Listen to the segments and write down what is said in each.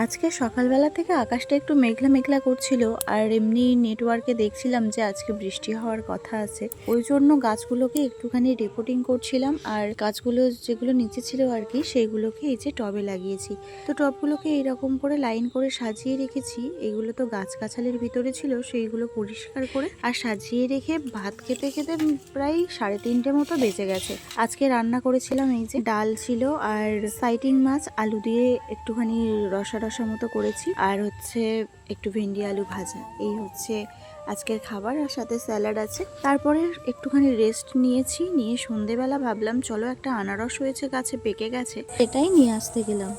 আজকে সকালবেলা থেকে আকাশটা একটু মেঘলা মেঘলা করছিল, আর এমনি নেটওয়ার্কে দেখছিলাম যে আজকে বৃষ্টি হওয়ার কথা আছে। ওই জন্য গাছগুলোকে একটুখানি রিপোর্টিং করছিলাম, আর গাছগুলো যেগুলো নিচে ছিল আর কি সেইগুলোকে এই যে টবে লাগিয়েছি। তো টবগুলোকে এইরকম করে লাইন করে সাজিয়ে রেখেছি। এগুলো তো গাছগাছালির ভিতরে ছিল, সেইগুলো পরিষ্কার করে আর সাজিয়ে রেখে ভাত খেতে খেতে প্রায় 3:30 মতো বেজে গেছে। আজকে রান্না করেছিলাম এই যে ডাল ছিল, আর সাইটিং মাছ আলু দিয়ে একটুখানি রসা রসা মতো করেছি, আর হচ্ছে একটু ভেন্ডি আলু ভাজা। এই হচ্ছে আজকের খাবার, আর সাথে স্যালাড আছে। তারপরে একটুখানি রেস্ট নিয়েছি, নিয়ে সন্ধেবেলা ভাবলাম চলো একটা আনারস হয়েছে গাছে, পেকে গেছে, এটাই নিয়ে আসতে গেলাম।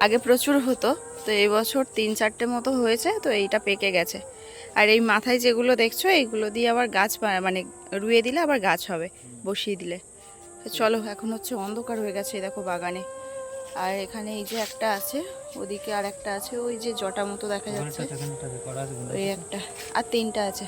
আগে প্রচুর হতো, তো এই বছর 3-4টে মতো হয়েছে, তো এইটা পেকে গেছে। আর এই মাথায় যেগুলো দেখছো এইগুলো দিয়ে আবার গাছ মানে রুয়ে দিলে আবার গাছ হবে, বসিয়ে দিলে। তো চলো, এখন হচ্ছে অন্ধকার হয়ে গেছে, দেখো বাগানে। আর এখানে এই যে একটা আছে, ওদিকে আর একটা আছে, ওই যে জটা মতো দেখা যাচ্ছে, ওই একটা, আর 3টা আছে।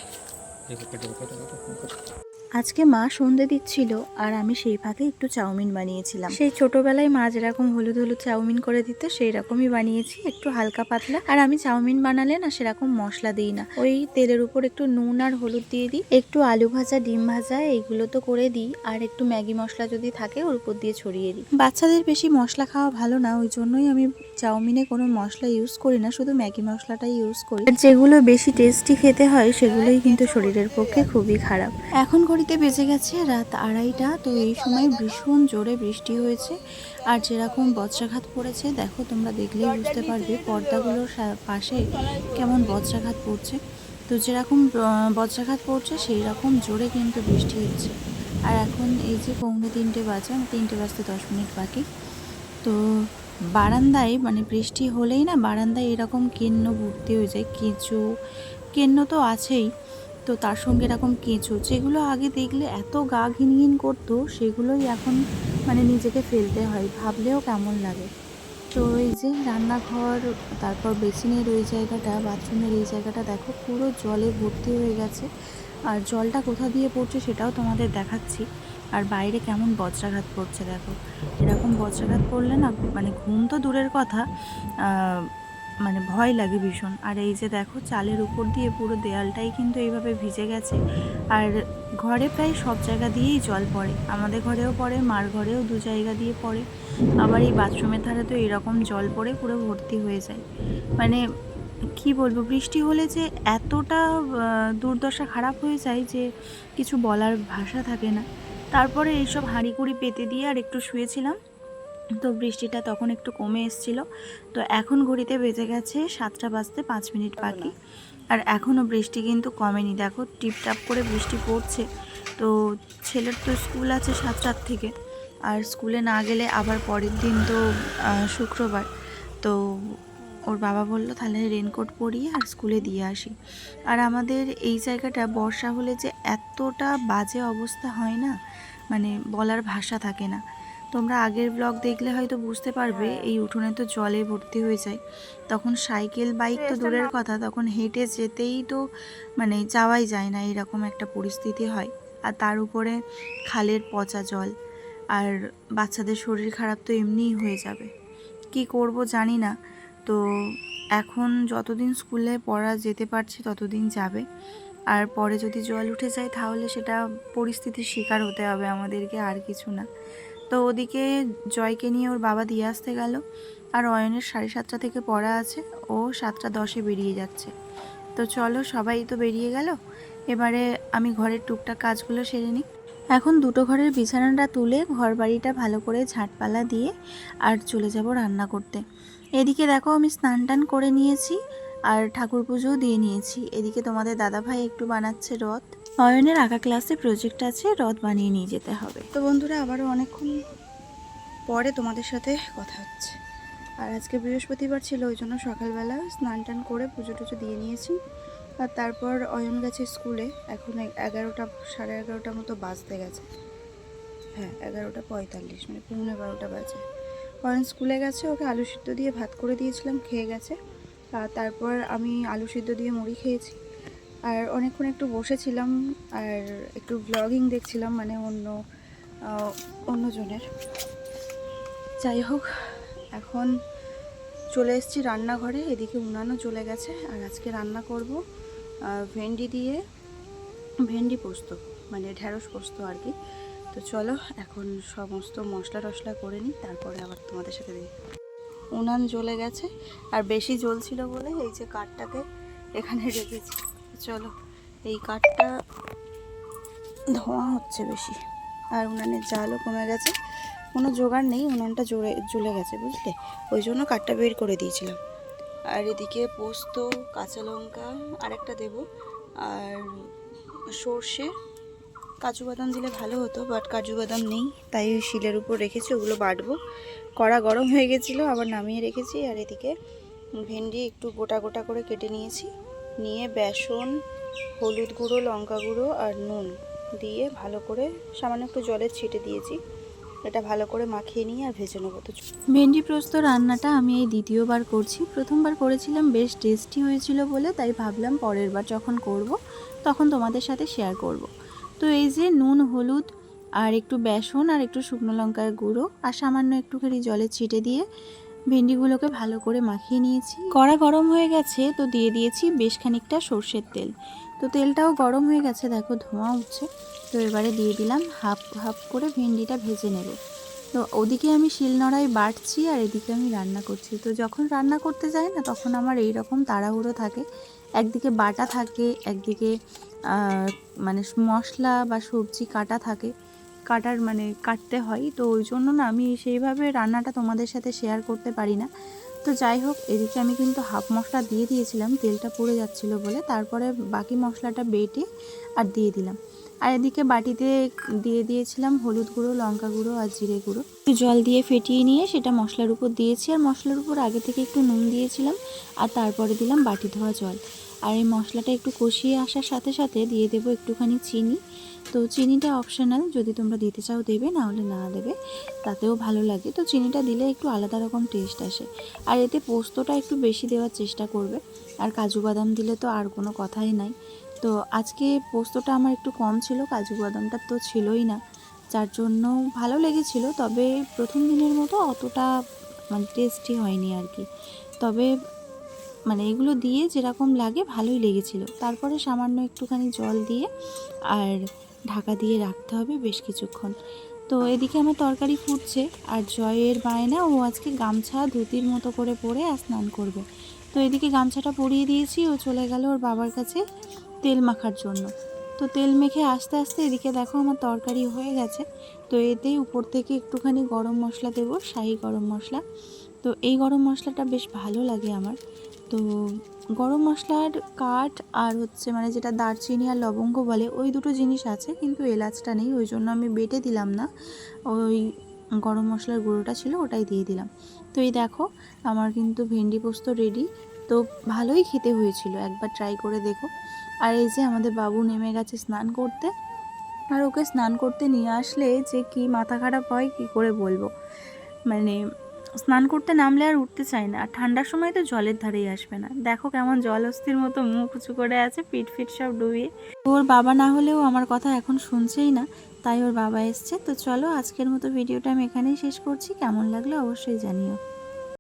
আজকে মা সন্ধে দিচ্ছিল, আর আমি সেই ফাঁকে একটু চাউমিন বানিয়েছিলাম। সেই ছোটবেলায় মা যেরকম হলুদ হলুদ চাউমিন করে দিত সেই রকমই বানিয়েছি, একটু হালকা পাতলা। আর আমি চাউমিন বানালে না সেরকম মশলা দিই না, ওই তেলের উপর একটু নুন আর হলুদ দিয়ে দিই, একটু আলু ভাজা ডিম ভাজা এইগুলো তো করে দিই, আর একটু ম্যাগি মশলা যদি থাকে ওর উপর দিয়ে ছড়িয়ে দিই। বাচ্চাদের বেশি মশলা খাওয়া ভালো না, ওই জন্যই আমি চাউমিনে কোনো মশলা ইউজ করি না, শুধু ম্যাগি মশলাটাই ইউজ করি। আর যেগুলো বেশি টেস্টি খেতে হয় সেগুলোই কিন্তু শরীরের পক্ষে খুবই খারাপ। এখন ঘড়িতে বেজে গেছে রাত 2:30। তো এই সময় ভীষণ জোরে বৃষ্টি হয়েছে, আর যেরকম বজ্রাঘাত পড়েছে দেখো, তোমরা দেখলেই বুঝতে পারবে পর্দাগুলোর পাশে কেমন বজ্রাঘাত পড়ছে। তো যেরকম বজ্রাঘাত পড়ছে সেই রকম জোরে কিন্তু বৃষ্টি হচ্ছে। আর এখন এই যে 2:45 বাজে, 3টে বাজতে 10 মিনিট বাকি। তো বারান্দায় মানে বৃষ্টি হলেই না বারান্দায় এরকম কেন্ন ভর্তি হয়ে যায়, কেঁচো কেন্ন তো আছেই, তো তার সঙ্গে এরকম কেঁচো, যেগুলো আগে দেখলে এত গা ঘিনঘিন করতো সেগুলোই এখন মানে নিজেকে ফেলতে হয়, ভাবলেও কেমন লাগে। তো এই যে রান্নাঘর, তারপর বেসিনের ওই জায়গাটা, বাথরুমের এই জায়গাটা দেখো পুরো জলে ভর্তি হয়ে গেছে। আর জলটা কোথা দিয়ে পড়ছে সেটাও তোমাদের দেখাচ্ছি। আর বাইরে কেমন বজ্রাঘাত পড়ছে দেখো, এরকম বজ্রাঘাত পড়লে না মানে ঘুম তো দূরের কথা, মানে ভয় লাগে ভীষণ। আর এই যে দেখো চালের উপর দিয়ে পুরো দেয়ালটাই কিন্তু এইভাবে ভিজে গেছে। আর ঘরে প্রায় সব জায়গা দিয়েই জল পড়ে, আমাদের ঘরেও পড়ে, মার ঘরেও 2 জায়গা দিয়ে পড়ে, আবার এই বাথরুমের ধারে তো এরকম জল পড়ে পুরো ভর্তি হয়ে যায়। মানে কি বলবো, বৃষ্টি হলে যে এতটা দুর্দশা খারাপ হয়ে যায় যে কিছু বলার ভাষা থাকে না। তারপরে এইসব হাঁড়িকুড়ি পেতে দিয়ে আর একটু শুয়েছিলাম, তো বৃষ্টিটা তখন একটু কমে এসেছিলো। তো এখন ঘড়িতে বেজে গেছে 7টা বাজতে 5 মিনিট বাকি, আর এখনও বৃষ্টি কিন্তু কমেনি, দেখো টিপটাপ করে বৃষ্টি পড়ছে। তো ছেলের তো স্কুল আছে 7টার থেকে, আর স্কুলে না গেলে আবার পরের দিন তো শুক্রবার। তো ওর বাবা বলল তাহলে রেনকোট পরিয়ে আর স্কুলে দিয়ে আসি। আর আমাদের এই জায়গাটা বর্ষা হলে যে এতটা বাজে অবস্থা হয় না, মানে বলার ভাষা থাকে না। তোমরা আগের ব্লগ দেখলে হয়তো বুঝতে পারবে, এই উঠোনে তো জলে ভর্তি হয়ে যায়, তখন সাইকেল বাইক তো দূরের কথা, তখন হেঁটে যেতেই তো মানে যাওয়াই যায় না, এরকম একটা পরিস্থিতি হয়। আর তার উপরে খালের পচা জল, আর বাচ্চাদের শরীর খারাপ তো এমনিই হয়ে যাবে, কি করব জানি না। তো এখন যতদিন স্কুলে পড়া যেতে পারছি ততদিন যাবে, আর পরে যদি জল উঠে যায় তাহলে সেটা পরিস্থিতির শিকার হতে হবে আমাদেরকে, আর কিছু না। তো ওদিকে জয়কে নিয়ে ওর বাবা দিয়ে আসতে গেল, আর অয়নের 7:30 থেকে পড়া আছে, ও 7:10 বেরিয়ে যাচ্ছে। তো চলো, সবাই তো বেরিয়ে গেল, এবারে আমি ঘরের টুকটাক কাজগুলো সেরে নিই। এখন দুটো ঘরের বিছানাটা তুলে ঘর বাড়িটা ভালো করে ঝাঁটপালা দিয়ে আর চলে যাব রান্না করতে। এদিকে দেখো আমি স্নান টান করে নিয়েছি, আর ঠাকুর পুজোও দিয়ে নিয়েছি। এদিকে তোমাদের দাদাভাই একটু বানাচ্ছে রথ, অয়নের আঁকা ক্লাসে প্রজেক্ট আছে, রথ বানিয়ে নিয়ে যেতে হবে। তো বন্ধুরা, আবারও অনেকক্ষণ পরে তোমাদের সাথে কথা হচ্ছে। আর আজকে বৃহস্পতিবার ছিল, ওই জন্য সকালবেলা স্নান টান করে পুজো টুজো দিয়ে নিয়েছি। আর তারপর অয়ন গেছে স্কুলে, এখন 11টা 11:30 মতো বাজতে গেছে। হ্যাঁ, 11:45, মানে 11:45 বাজে। অয়ন স্কুলে গেছে, ওকে আলু সিদ্ধ দিয়ে ভাত করে দিয়েছিলাম, খেয়ে গেছে। আর তারপর আমি আলু সিদ্ধ দিয়ে মুড়ি খেয়েছি। আর অনেকক্ষণ একটু বসেছিলাম আর একটু ব্লগিং দেখছিলাম, মানে অন্যজনের। যাই হোক, এখন চলে এসেছি রান্নাঘরে, এদিকে উনানও চলে গেছে। আর আজকে রান্না করব ভেন্ডি দিয়ে ভেন্ডি পোস্ত, মানে ঢ্যাঁড়স পোস্ত আর কি। তো চলো এখন সমস্ত মশলা টশলা করে নিই, তারপরে আবার তোমাদের সাথে দিই। উনান জ্বলে গেছে, আর বেশি জ্বলছিল বলে এই যে কাঠটাকে এখানে রেখেছি। চলো, এই কাঠটা ধোঁয়া হচ্ছে বেশি, আর উনানের জালও কমে গেছে, কোনো জোগাড় নেই, উনানটা জ্বলে গেছে বুঝলে, ওই জন্য কাঠটা বের করে দিয়েছিলাম। আর এদিকে পোস্ত, কাঁচা লঙ্কা আর একটা দেবো, আর সর্ষে, কাজু বাদাম দিলে ভালো হতো, বাট কাজু বাদাম নেই, তাই ওই শিলের উপর রেখেছি, ওগুলো বাটবো। কড়া গরম হয়ে গেছিলো, আবার নামিয়ে রেখেছি। আর এদিকে ভেন্ডি একটু গোটা গোটা করে কেটে নিয়েছি, নিয়ে বেসন, হলুদ গুঁড়ো, লঙ্কা গুঁড়ো আর নুন দিয়ে ভালো করে সামান্য একটু জলের ছিটে দিয়েছি, এটা ভালো করে মাখিয়ে নিয়ে আর ভেজে নেবো। তো ভেন্ডি পোস্ত রান্নাটা আমি এই দ্বিতীয়বার করছি। প্রথমবার করেছিলাম, বেশ টেস্টি হয়েছিল বলে তাই ভাবলাম পরের বার যখন করব তখন তোমাদের সাথে শেয়ার করব। তো এই যে নুন, হলুদ আর একটু বেসন আর একটু শুকনো লঙ্কার গুঁড়ো আর সামান্য একটুখানি জলে ছিটে দিয়ে ভেন্ডিগুলোকে ভালো করে মাখিয়ে নিয়েছি। কড়া গরম হয়ে গেছে, তো দিয়ে দিয়েছি বেশ খানিকটা সর্ষের তেল। তো তেলটাও গরম হয়ে গেছে, দেখো ধোঁয়া উঠছে। তো এবারে দিয়ে দিলাম হাফ হাফ করে ভেন্ডিটা ভেজে নেব। তো ওদিকে আমি শিলনোড়ায় বাটছি আর এদিকে আমি রান্না করছি। তো যখন রান্না করতে যাই না, তখন আমার এই রকম তাড়াহুড়ো থাকে, একদিকে বাটা থাকে, একদিকে মানে মশলা বা সবজি কাটতে হয়। তো ওই জন্য না আমি সেইভাবে রান্নাটা তোমাদের সাথে শেয়ার করতে পারি না। তো যাই হোক, এদিকে আমি কিন্তু হাফ মশলা দিয়ে দিয়েছিলাম, তেলটা পুড়ে যাচ্ছিল বলে, তারপরে বাকি মশলাটা বেটে আর দিয়ে দিলাম। আর এদিকে বাটিতে দিয়ে দিয়েছিলাম হলুদ গুঁড়ো, লঙ্কা গুঁড়ো আর জিরে গুঁড়ো, একটু জল দিয়ে ফেটিয়ে নিয়ে সেটা মশলার উপর দিয়েছি। আর মশলার উপর আগে থেকে একটু নুন দিয়েছিলাম, আর তারপরে দিলাম বাটি ধোয়া জল। আর এই মশলাটা একটু কষিয়ে আসার সাথে সাথে দিয়ে দেবো একটুখানি চিনি। তো চিনিটা অপশনাল, যদি তোমরা দিতে চাও দেবে, না হলে না দেবে, তাতেও ভালো লাগে। তো চিনিটা দিলে একটু আলাদা রকম টেস্ট আসে। আর এতে পোস্তটা একটু বেশি দেওয়ার চেষ্টা করবে, আর কাজু বাদাম দিলে তো আর কোনো কথাই নাই। তো আজকে পোস্তটা আমার একটু কম ছিল, কাজু বাদামটা তো ছিলই না, যার জন্য ভালো লেগেছিল, তবে প্রথম দিনের মতো অতটা মানে টেস্টি হয়নি আর কি। তবে মানে এগুলো দিয়ে যেরকম লাগে ভালোই লেগেছিল। তারপরে সামান্য একটুখানি জল দিয়ে আর ঢাকা দিয়ে রাখতে হবে বেশ কিছুক্ষণ। তো এদিকে আমার তরকারি ফুটছে, আর জয়ের বায়না, ও আজকে গামছা ধুতির মতো করে পরে আর স্নান করবে। তো এদিকে গামছাটা পরিয়ে দিয়েছি, ও চলে গেল ওর বাবার কাছে তেল মাখার জন্য। তো তেল মেখে আস্তে আস্তে এদিকে দেখো আমার তরকারি হয়ে গেছে। তো এতেই উপর থেকে একটুখানি গরম মশলা দেবো, শাহি গরম মশলা। তো এই গরম মশলাটা বেশ ভালো লাগে আমার। তো গরম মশলার কাঠ আর হচ্ছে মানে যেটা দারচিনি আর লবঙ্গ বলে, ওই দুটো জিনিস আছে, কিন্তু এলাচটা নেই, ওই জন্য আমি বেটে দিলাম না, ওই গরম মশলার গুঁড়োটা ছিল ওটাই দিয়ে দিলাম। তো এই দেখো আমার কিন্তু ভেন্ডি পোস্ত রেডি। তো ভালোই খেতে হয়েছিল, একবার ট্রাই করে দেখো। আর এই যে আমাদের বাবু নেমে গেছে স্নান করতে, আর ওকে স্নান করতে নিয়ে আসলে যে কি মাথা খারাপ হয় কি করে বলবো। মানে স্নান করতে নামলে আর উঠতে চায় না, আর ঠান্ডার সময় তো জলের ধারেই আসবে না। দেখো কেমন জল অস্থির মতো মুখ উঁচু করে আছে, পিঠ ফিট সব ডুবিয়ে। ওর বাবা না হলেও আমার কথা এখন শুনছেই না, তাই ওর বাবা এসছে। তো চলো আজকের মতো ভিডিওটা আমি এখানেই শেষ করছি, কেমন লাগলো অবশ্যই জানিও।